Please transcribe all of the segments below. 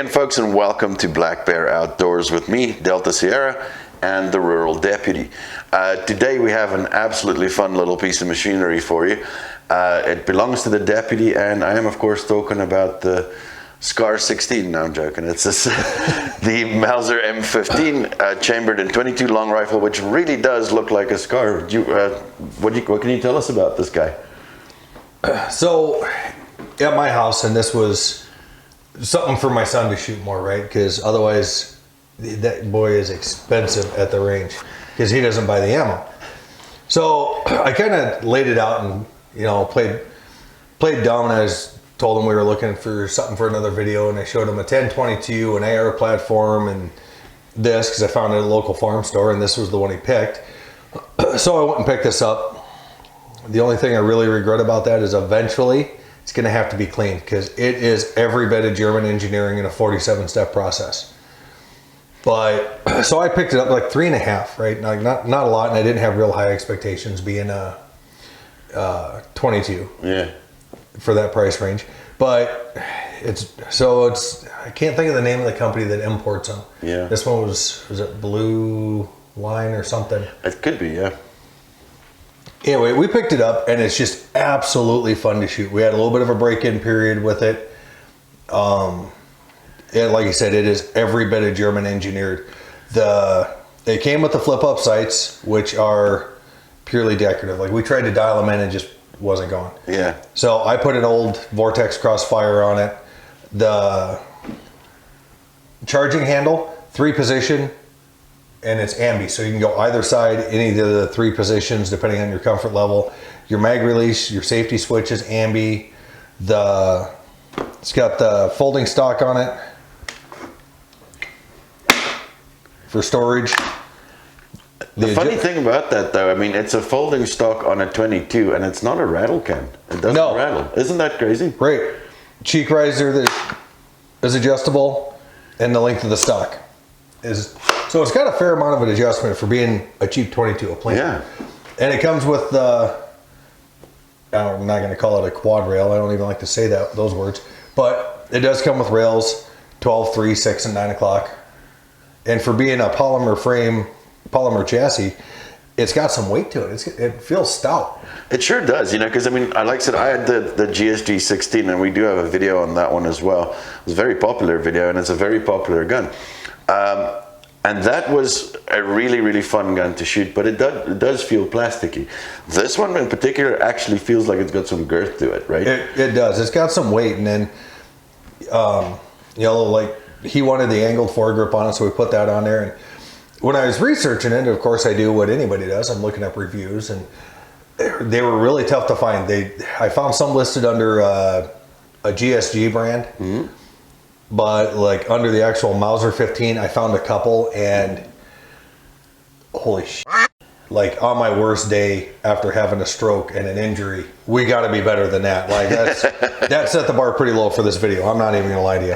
again, folks, and welcome to Black Bear Outdoors with me, Delta Sierra, and the Rural Deputy. Today we have an absolutely fun little piece of machinery for you. It belongs to the Deputy, and I am, of course, talking about the SCAR 16. No, I'm joking. It's this, the Mauser M15 chambered in 22 long rifle, which really does look like a SCAR. What can you tell us about this guy? So, at my house, and this was something for my son to shoot more, right? Because otherwise, that boy is expensive at the range because he doesn't buy the ammo. So I kind of laid it out and played dumb, and I told him we were looking for something for another video, and I showed him a 1022, an AR platform, and this because I found it at a local farm store, and this was the one he picked. So I went and picked this up. The only thing I really regret about that is eventually it's going to have to be cleaned because it is every bit of German engineering in a 47-step process. But so I picked it up like 3.5, right? Like not a lot, and I didn't have real high expectations being a 22. Yeah. For that price range, but it's I can't think of the name of the company that imports them. Yeah. This one was it Blue Line or something? It could be, yeah. Anyway, we picked it up, and it's just absolutely fun to shoot. We had a little bit of a break-in period with it. And like I said, it is every bit of German engineered. They came with the flip-up sights, which are purely decorative. Like, we tried to dial them in and just wasn't going. Yeah. So I put an old Vortex Crossfire on it. The charging handle, 3-position, and it's ambi, so you can go either side, any of the 3 positions depending on your comfort level. Your mag release, your safety switch is ambi. It's got the folding stock on it for storage. The funny thing about that, though, I mean, it's a folding stock on a 22, and it's not a rattle can. It doesn't rattle. Isn't that crazy? Right. Cheek riser that is adjustable, and the length of the stock is. So it's got a fair amount of an adjustment for being a cheap 22, a plain. Yeah. And it comes with I'm not going to call it a quad rail. I don't even like to say those words, but it does come with rails, 12, 3, 6, and 9 o'clock. And for being a polymer chassis, it's got some weight to it. It feels stout. It sure does, because I mean, like I said, I had the GSG 16, and we do have a video on that one as well. It was a very popular video, and it's a very popular gun. And that was a really, really fun gun to shoot, but it does feel plasticky. This one in particular actually feels like it's got some girth to it, right? It does. It's got some weight, and then, like he wanted the angled foregrip on it, so we put that on there. And when I was researching it, of course I do what anybody does. I'm looking up reviews, and they were really tough to find. I found some listed under a GSG brand. Mm-hmm. But like under the actual Mauser 15, I found a couple, and holy shit. Like on my worst day after having a stroke and an injury, we got to be better than that. Like that set the bar pretty low for this video. I'm not even gonna lie to you.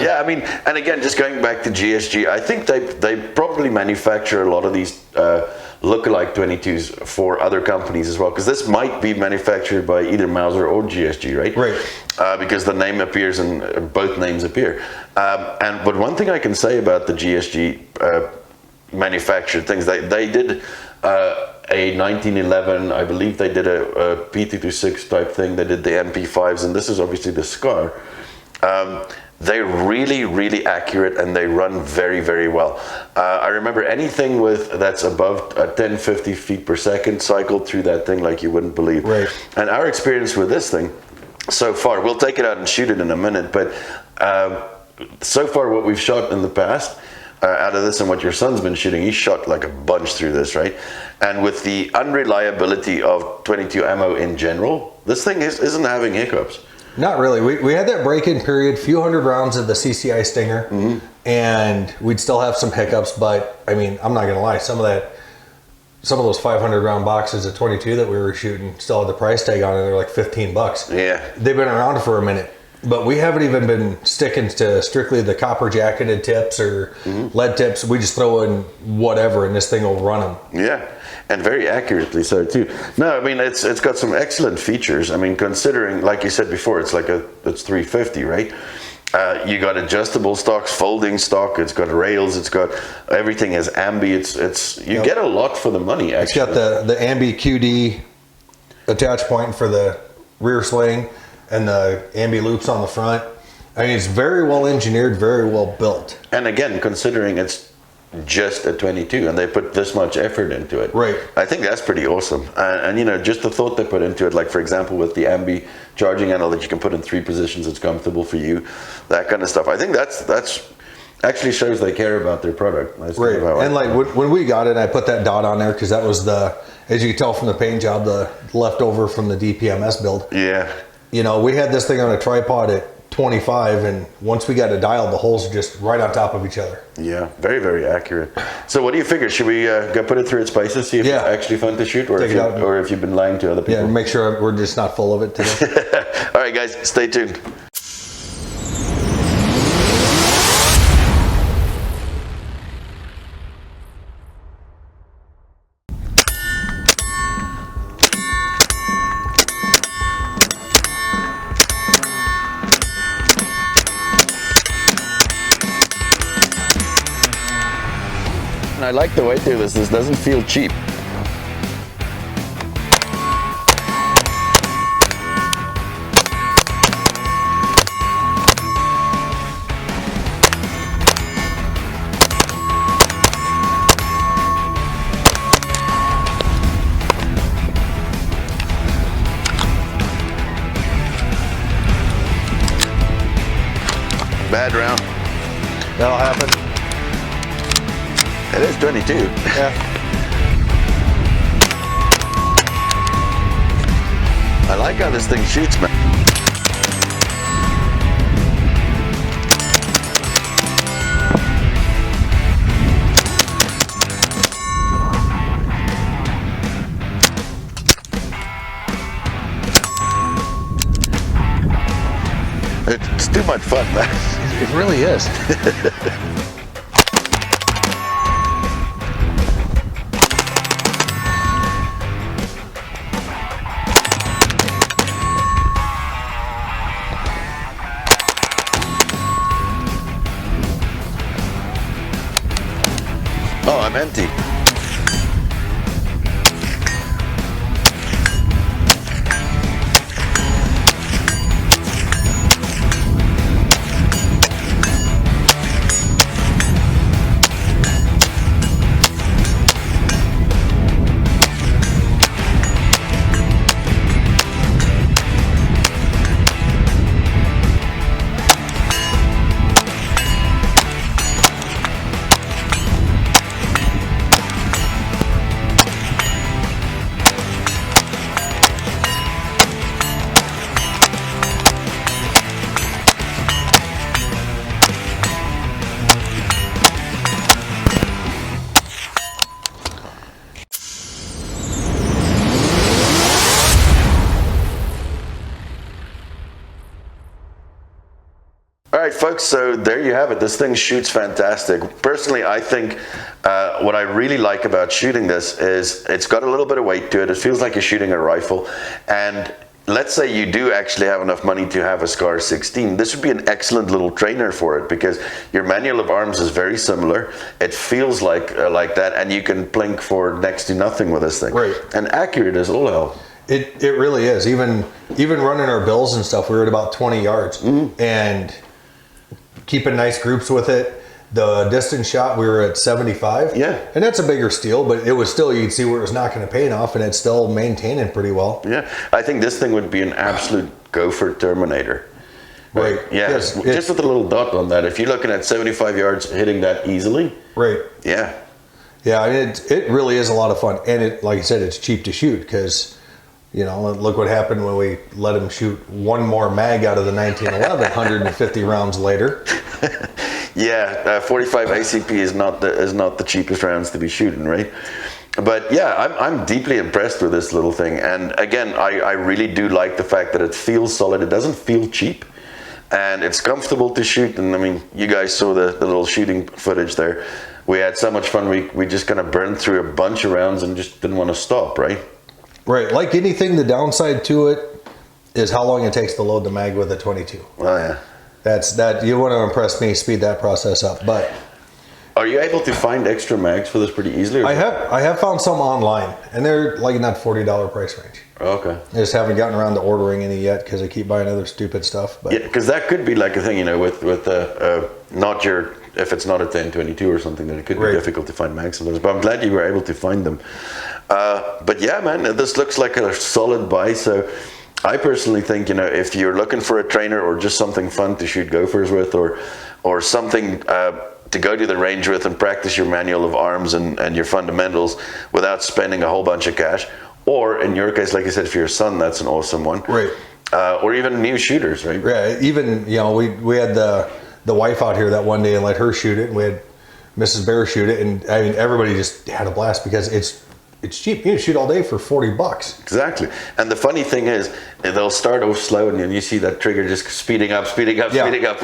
Yeah, I mean, and again, just going back to GSG, I think they probably manufacture a lot of these lookalike 22s for other companies as well, because this might be manufactured by either Mauser or GSG, right? Right. Because the name appears and both names appear. But one thing I can say about the GSG manufactured things, they did a 1911, I believe they did a P226 type thing. They did the MP5s, and this is obviously the SCAR. They're really, really accurate, and they run very, very well. I remember anything that's above 1050 feet per second cycled through that thing like you wouldn't believe. Right. And our experience with this thing so far, we'll take it out and shoot it in a minute, but so far what we've shot in the past, out of this and what your son's been shooting, he shot like a bunch through this, right? And with the unreliability of 22 ammo in general, this thing isn't having hiccups. Not really. We had that break-in period, few hundred rounds of the CCI Stinger, mm-hmm. and we'd still have some hiccups, but I mean, I'm not going to lie, some of those 500 round boxes of 22 that we were shooting still had the price tag on it. They're like $15. Yeah. They've been around for a minute. But we haven't even been sticking to strictly the copper jacketed tips or lead tips. We just throw in whatever and this thing will run them. Yeah, and very accurately so too. No, I mean it's got some excellent features. I mean, considering, like you said before, it's 350, right? You got adjustable stocks, folding stock. It's got rails. It's got everything has ambi. You get a lot for the money. Actually, It's got the ambi QD attach point for the rear swing and the ambi loops on the front. I mean, it's very well engineered, very well built. And again, considering it's just a 22 and they put this much effort into it, right? I think that's pretty awesome. And you know, just the thought they put into it, like for example with the ambi charging handle that you can put in 3 positions, it's comfortable for you, that kind of stuff. I think that's actually shows they care about their product. Right. And like when we got it, I put that dot on there because that was as you can tell from the paint job, the leftover from the DPMS build. Yeah. You know, we had this thing on a tripod at 25, and once we got it dialed, the holes are just right on top of each other. Yeah, very, very accurate. So what do you figure? Should we go put it through its paces, see if it's actually fun to shoot, or if you've been lying to other people? Yeah, make sure we're just not full of it today. All right, guys, stay tuned. And I like the way through this. This doesn't feel cheap. Bad round. That'll happen. It is 22. Yeah. I like how this thing shoots, man. It's too much fun, man. It really is. Oh, I'm empty. All right, folks, so there you have it. This thing shoots fantastic. Personally, I think what I really like about shooting this is it's got a little bit of weight to it. It feels like you're shooting a rifle. And let's say you do actually have enough money to have a SCAR 16. This would be an excellent little trainer for it because your manual of arms is very similar. It feels like that, and you can plink for next to nothing with this thing. Right. And accurate as all hell. It really is. Even running our bills and stuff, we were at about 20 yards. And keeping nice groups with it. The distance shot, we were at 75. Yeah. And that's a bigger steel, but it was still, you'd see where it was knocking the paint off, and it's still maintaining pretty well. Yeah. I think this thing would be an absolute gopher Terminator. Right. Yeah. Yes, just with a little dot on that. If you're looking at 75 yards, hitting that easily. Right. Yeah. Yeah, I mean, it really is a lot of fun. And it, like I said, it's cheap to shoot because, you know, look what happened when we let him shoot one more mag out of the 1911, 150 rounds later. Yeah, 45 ACP is not the cheapest rounds to be shooting, right? But yeah, I'm deeply impressed with this little thing. And again, I really do like the fact that it feels solid. It doesn't feel cheap. and it's comfortable to shoot. And I mean, you guys saw the little shooting footage there. We had so much fun. We just kind of burned through a bunch of rounds and just didn't want to stop, right? Right. Like anything, the downside to it is how long it takes to load the mag with a 22. Oh yeah. That you want to impress me, speed that process up. But are you able to find extra mags for this pretty easily? I have found some online, and they're like in that $40 price range. Okay. I just haven't gotten around to ordering any yet because I keep buying other stupid stuff. But yeah, because that could be like a thing, you know, with not your, if it's not a 1022 or something, then it could be difficult to find mags sometimes. But I'm glad you were able to find them. But yeah, man, this looks like a solid buy. So I personally think, you know, if you're looking for a trainer or just something fun to shoot gophers with, or something to go to the range with and practice your manual of arms and your fundamentals without spending a whole bunch of cash, or in your case, like I said, if your son, that's an awesome one. Right. Or even new shooters, right? Yeah. Even, you know, we had the wife out here that one day and let her shoot it, and we had Mrs. Bear shoot it, and I mean everybody just had a blast because it's cheap. You can shoot all day for $40. Exactly. And the funny thing is, they'll start off slow, and then you see that trigger just speeding up with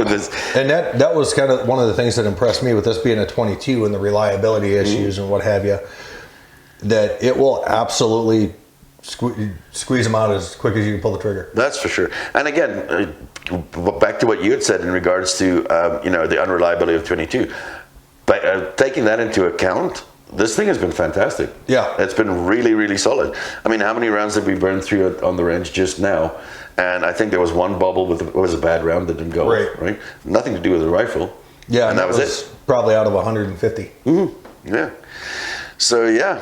this. And that was kind of one of the things that impressed me with this being a 22 and the reliability issues and what have you, that it will absolutely squeeze them out as quick as you can pull the trigger. That's for sure. And again, back to what you had said in regards to you know, the unreliability of 22. But taking that into account, this thing has been fantastic. Yeah. It's been really, really solid. I mean, how many rounds did we burn through on the range just now? And I think there was one bubble was a bad round that didn't go off, right? Nothing to do with the rifle. Yeah, and that was it. Probably out of 150. Mm-hmm. Yeah. So yeah,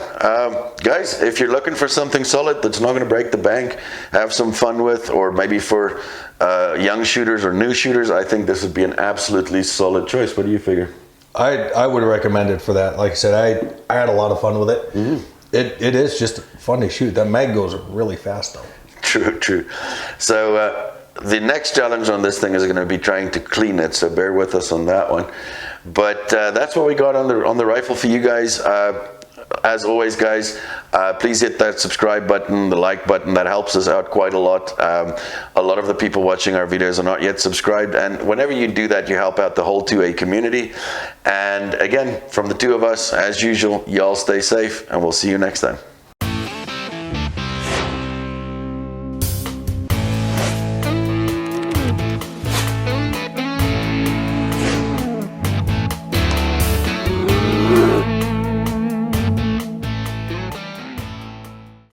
guys, if you're looking for something solid that's not going to break the bank, have some fun with, or maybe for young shooters or new shooters, I think this would be an absolutely solid choice. What do you figure? I would recommend it for that. Like I said, I had a lot of fun with it. Mm-hmm. It is just fun to shoot. That mag goes really fast though. True. So the next challenge on this thing is going to be trying to clean it. So bear with us on that one. But that's what we got on the rifle for you guys. As always, guys, please hit that subscribe button, the like button. That helps us out quite a lot. A lot of the people watching our videos are not yet subscribed, and whenever you do that, you help out the whole 2A community. And again, from the two of us, as usual, y'all stay safe, and we'll see you next time.